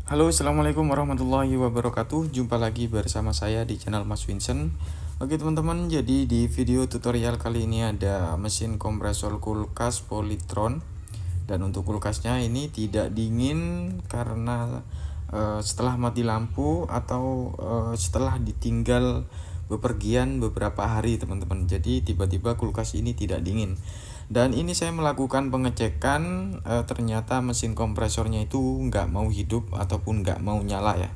Halo, assalamualaikum warahmatullahi wabarakatuh. Jumpa lagi bersama saya di channel Mas Vincent. Oke teman-teman, jadi di video tutorial kali ini ada mesin kompresor kulkas Polytron. Dan untuk kulkasnya ini tidak dingin karena setelah mati lampu atau setelah ditinggal bepergian beberapa hari teman-teman. Jadi tiba-tiba kulkas ini tidak dingin. Dan ini saya melakukan pengecekan, ternyata mesin kompresornya itu nggak mau hidup ataupun nggak mau nyala ya.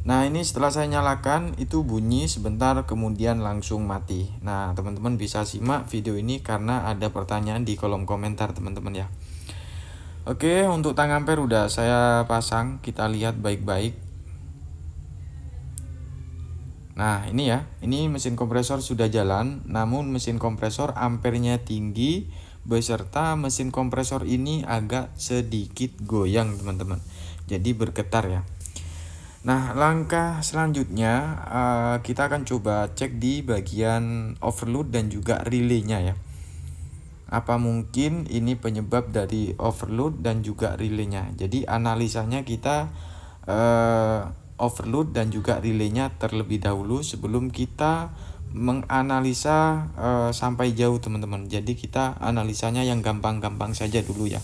Nah ini setelah saya nyalakan itu bunyi sebentar kemudian langsung mati. Nah teman-teman bisa simak video ini karena ada pertanyaan di kolom komentar teman-teman ya. Oke, untuk tang ampere udah saya pasang, kita lihat baik-baik. Nah ini ya, ini mesin kompresor sudah jalan, namun mesin kompresor ampernya tinggi beserta mesin kompresor ini agak sedikit goyang teman-teman, jadi bergetar ya. Nah langkah selanjutnya kita akan coba cek di bagian overload dan juga relaynya ya. Apa mungkin ini penyebab dari overload dan juga relaynya. Jadi analisanya kita overload dan juga relaynya terlebih dahulu sebelum kita menganalisa sampai jauh teman-teman. Jadi kita analisanya yang gampang-gampang saja dulu ya.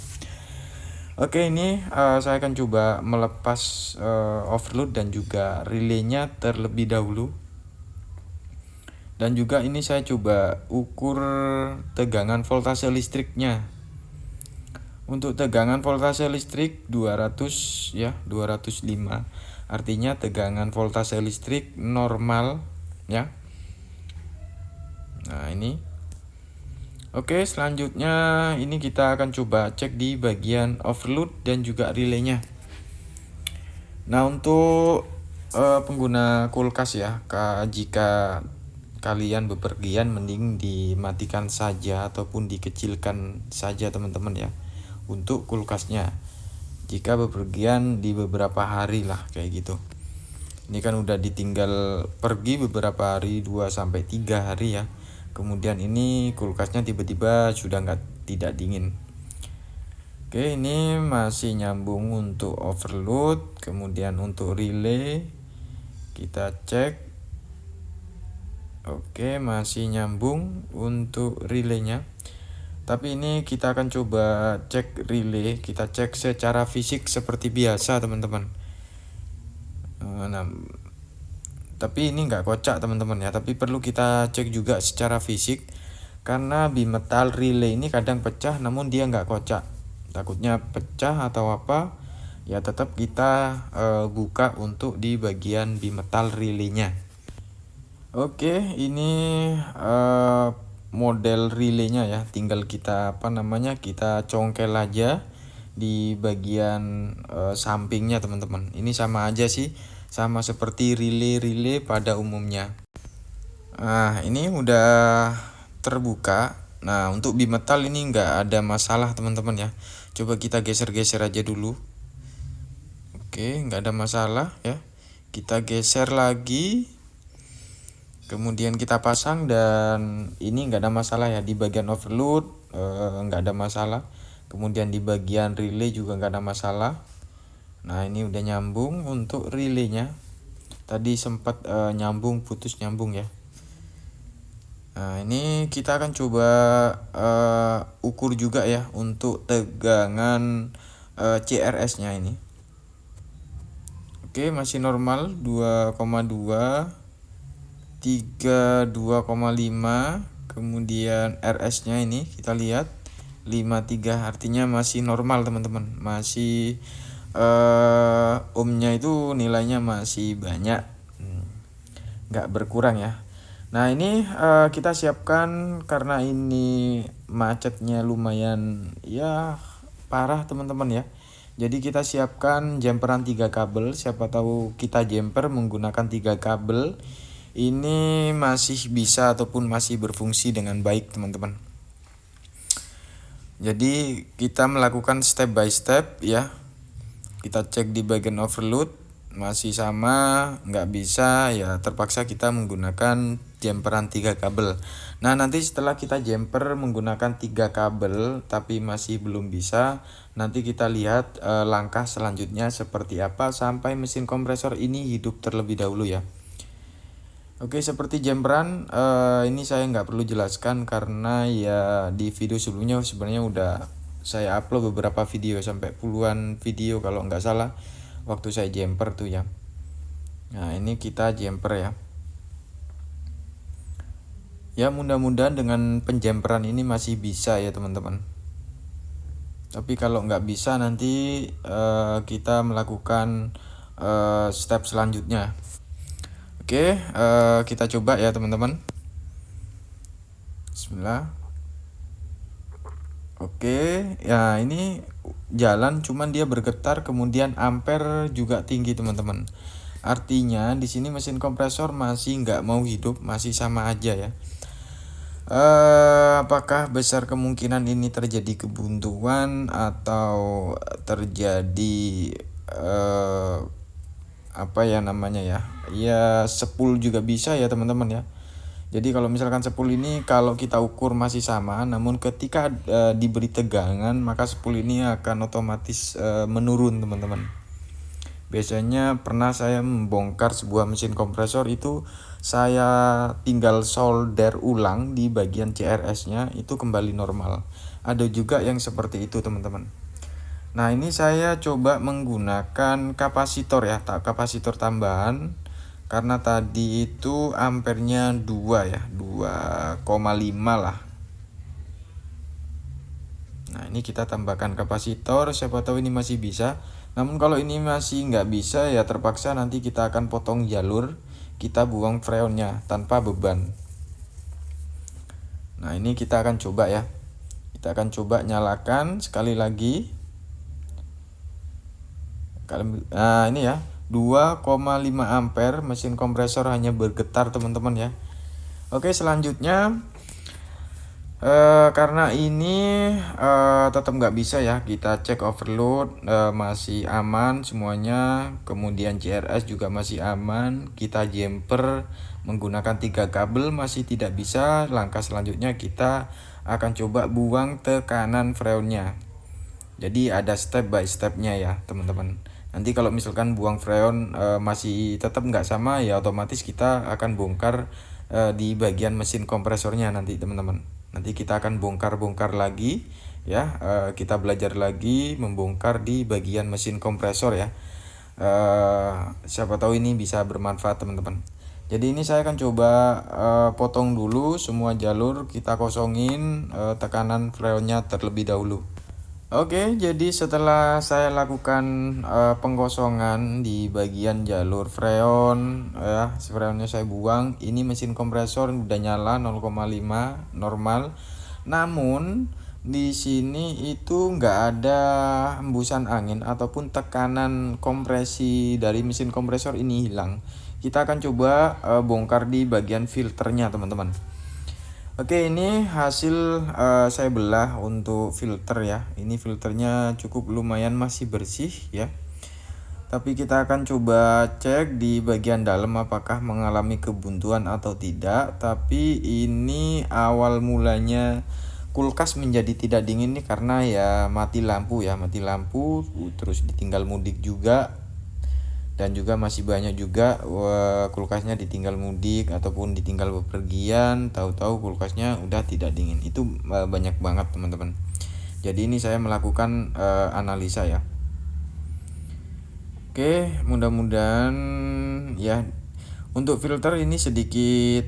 Oke, ini saya akan coba melepas overload dan juga relaynya terlebih dahulu. Dan juga ini saya coba ukur tegangan voltase listriknya. Untuk tegangan voltase listrik 200 ya, 205. Artinya tegangan voltase listrik normal ya. Nah, ini. Oke, selanjutnya ini kita akan coba cek di bagian overload dan juga relaynya. Nah, untuk pengguna kulkas ya, jika kalian bepergian mending dimatikan saja ataupun dikecilkan saja teman-teman ya untuk kulkasnya. Jika bepergian di beberapa hari lah kayak gitu. Ini kan udah ditinggal pergi beberapa hari, 2 sampai 3 hari ya. Kemudian ini kulkasnya tiba-tiba sudah tidak dingin. Oke, ini masih nyambung untuk overload, kemudian untuk relay kita cek. Oke, masih nyambung untuk relaynya. Tapi ini kita akan coba cek relay, kita cek secara fisik seperti biasa teman-teman. Nah, tapi ini nggak kocak teman-teman ya, tapi perlu kita cek juga secara fisik karena bimetal relay ini kadang pecah namun dia nggak kocak. Takutnya pecah atau apa, ya tetap kita buka untuk di bagian bimetal relaynya. Oke, ini model relaynya ya, tinggal kita kita congkel aja di bagian sampingnya teman-teman. Ini sama aja sih, sama seperti relay pada umumnya. Nah ini udah terbuka. Nah untuk bimetal ini nggak ada masalah teman-teman ya. Coba kita geser-geser aja dulu. Oke, nggak ada masalah ya. Kita geser lagi, kemudian kita pasang, dan ini nggak ada masalah ya. Di bagian overload nggak ada masalah, kemudian di bagian relay juga nggak ada masalah. Nah ini udah nyambung. Untuk relaynya tadi sempat nyambung putus nyambung ya. Nah ini kita akan coba ukur juga ya untuk tegangan CRS nya ini. Oke, masih normal 2,2, 32,5. Kemudian RS nya ini kita lihat 53, artinya masih normal teman-teman. Masih ohmnya itu nilainya masih banyak, nggak berkurang ya. Nah ini kita siapkan karena ini macetnya lumayan ya parah teman-teman ya. Jadi kita siapkan jumperan 3 kabel. Siapa tahu kita jumper menggunakan 3 kabel ini masih bisa ataupun masih berfungsi dengan baik teman-teman. Jadi kita melakukan step by step ya. Kita cek di bagian overload masih sama, nggak bisa ya terpaksa kita menggunakan jemperan 3 kabel. Nah, nanti setelah kita jemper menggunakan 3 kabel tapi masih belum bisa, nanti kita lihat langkah selanjutnya seperti apa sampai mesin kompresor ini hidup terlebih dahulu ya. Oke, seperti jemperan ini saya nggak perlu jelaskan karena ya di video sebelumnya sebenarnya udah saya upload beberapa video, sampai puluhan video kalau nggak salah waktu saya jemper tuh ya. Nah, ini kita jemper ya. Ya, mudah-mudahan dengan penjemperan ini masih bisa ya teman-teman. Tapi kalau nggak bisa nanti kita melakukan step selanjutnya. Oke, kita coba ya teman-teman. Bismillah. Oke, ya ini jalan, cuman dia bergetar, kemudian ampere juga tinggi teman-teman. Artinya di sini mesin kompresor masih nggak mau hidup, masih sama aja ya. Apakah besar kemungkinan ini terjadi kebuntuan atau terjadi apa ya namanya ya, ya sepul juga bisa ya teman-teman ya. Jadi kalau misalkan sepul ini kalau kita ukur masih sama, namun ketika diberi tegangan maka sepul ini akan otomatis menurun teman-teman. Biasanya pernah saya membongkar sebuah mesin kompresor itu, saya tinggal solder ulang di bagian CRS nya itu kembali normal. Ada juga yang seperti itu teman-teman. Nah, ini saya coba menggunakan kapasitor ya, kapasitor tambahan, karena tadi itu ampernya 2 ya, 2,5 lah. Nah, ini kita tambahkan kapasitor, siapa tahu ini masih bisa. Namun kalau ini masih nggak bisa ya terpaksa nanti kita akan potong jalur, kita buang freonnya tanpa beban. Nah, ini kita akan coba ya. Kita akan coba nyalakan sekali lagi. Nah, ini ya 2,5 ampere, mesin kompresor hanya bergetar teman-teman ya. Oke, selanjutnya karena ini tetap nggak bisa ya, kita cek overload masih aman semuanya, kemudian CRS juga masih aman, kita jemper menggunakan 3 kabel masih tidak bisa. Langkah selanjutnya kita akan coba buang tekanan freonnya. Jadi ada step by stepnya ya teman-teman. Nanti kalau misalkan buang freon masih tetap nggak sama ya, otomatis kita akan bongkar di bagian mesin kompresornya nanti teman-teman. Nanti kita akan bongkar lagi ya, kita belajar lagi membongkar di bagian mesin kompresor ya. Siapa tahu ini bisa bermanfaat teman-teman. Jadi ini saya akan coba potong dulu semua jalur, kita kosongin tekanan freonnya terlebih dahulu. Oke, jadi setelah saya lakukan pengkosongan di bagian jalur freon ya, freonnya saya buang. Ini mesin kompresor udah nyala 0,5 normal. Namun di sini itu nggak ada hembusan angin ataupun tekanan kompresi dari mesin kompresor ini hilang. Kita akan coba bongkar di bagian filternya teman-teman. Oke, ini hasil saya belah untuk filter ya. Ini filternya cukup lumayan masih bersih ya. Tapi kita akan coba cek di bagian dalam apakah mengalami kebuntuan atau tidak. Tapi ini awal mulanya kulkas menjadi tidak dingin nih karena ya mati lampu ya, terus ditinggal mudik juga. Dan juga masih banyak juga kulkasnya ditinggal mudik ataupun ditinggal bepergian, tahu-tahu kulkasnya udah tidak dingin. Itu banyak banget teman-teman. Jadi ini saya melakukan analisa ya. Oke, mudah-mudahan ya. Untuk filter ini sedikit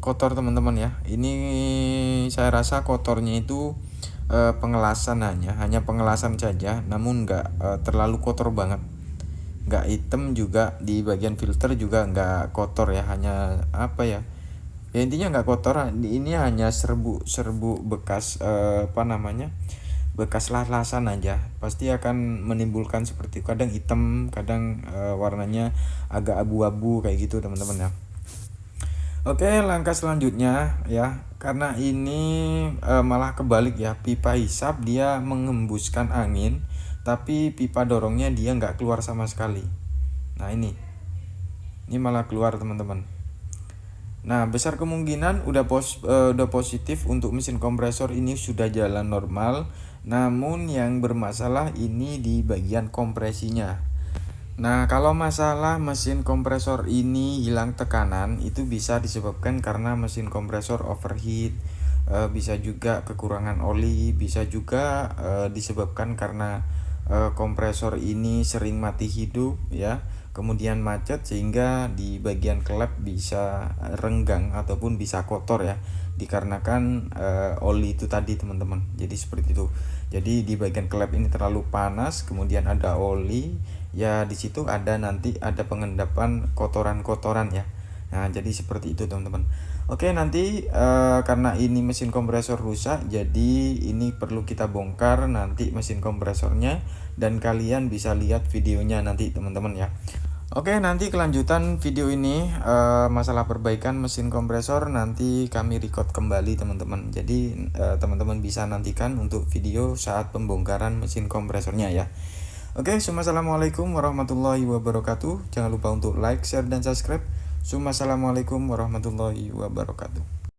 kotor teman-teman ya. Ini saya rasa kotornya itu pengelasan, hanya pengelasan saja, namun enggak terlalu kotor banget. Nggak hitam juga, di bagian filter juga nggak kotor ya, hanya apa ya, ya intinya nggak kotor. Ini hanya serbu bekas bekas laslasan aja, pasti akan menimbulkan seperti itu. Kadang hitam, kadang warnanya agak abu-abu kayak gitu teman-teman ya. Oke, langkah selanjutnya ya, karena ini malah kebalik ya, pipa hisap dia mengembuskan angin tapi pipa dorongnya dia nggak keluar sama sekali. Nah, ini malah keluar teman-teman. Nah, besar kemungkinan udah positif untuk mesin kompresor ini sudah jalan normal. Namun yang bermasalah ini di bagian kompresinya. Nah, kalau masalah mesin kompresor ini hilang tekanan, itu bisa disebabkan karena mesin kompresor overheat, bisa juga kekurangan oli, bisa juga disebabkan karena kompresor ini sering mati hidup ya, kemudian macet sehingga di bagian klep bisa renggang ataupun bisa kotor ya, dikarenakan oli itu tadi teman-teman. Jadi seperti itu. Jadi di bagian klep ini terlalu panas, kemudian ada oli, ya di situ nanti ada pengendapan kotoran-kotoran ya. Nah, jadi seperti itu teman-teman. Oke, nanti karena ini mesin kompresor rusak, jadi ini perlu kita bongkar nanti mesin kompresornya, dan kalian bisa lihat videonya nanti teman-teman ya. Oke, nanti kelanjutan video ini masalah perbaikan mesin kompresor nanti kami record kembali teman-teman. Jadi teman-teman bisa nantikan untuk video saat pembongkaran mesin kompresornya ya. Oke, assalamualaikum warahmatullahi wabarakatuh. Jangan lupa untuk like, share, dan subscribe. Assalamualaikum warahmatullahi wabarakatuh.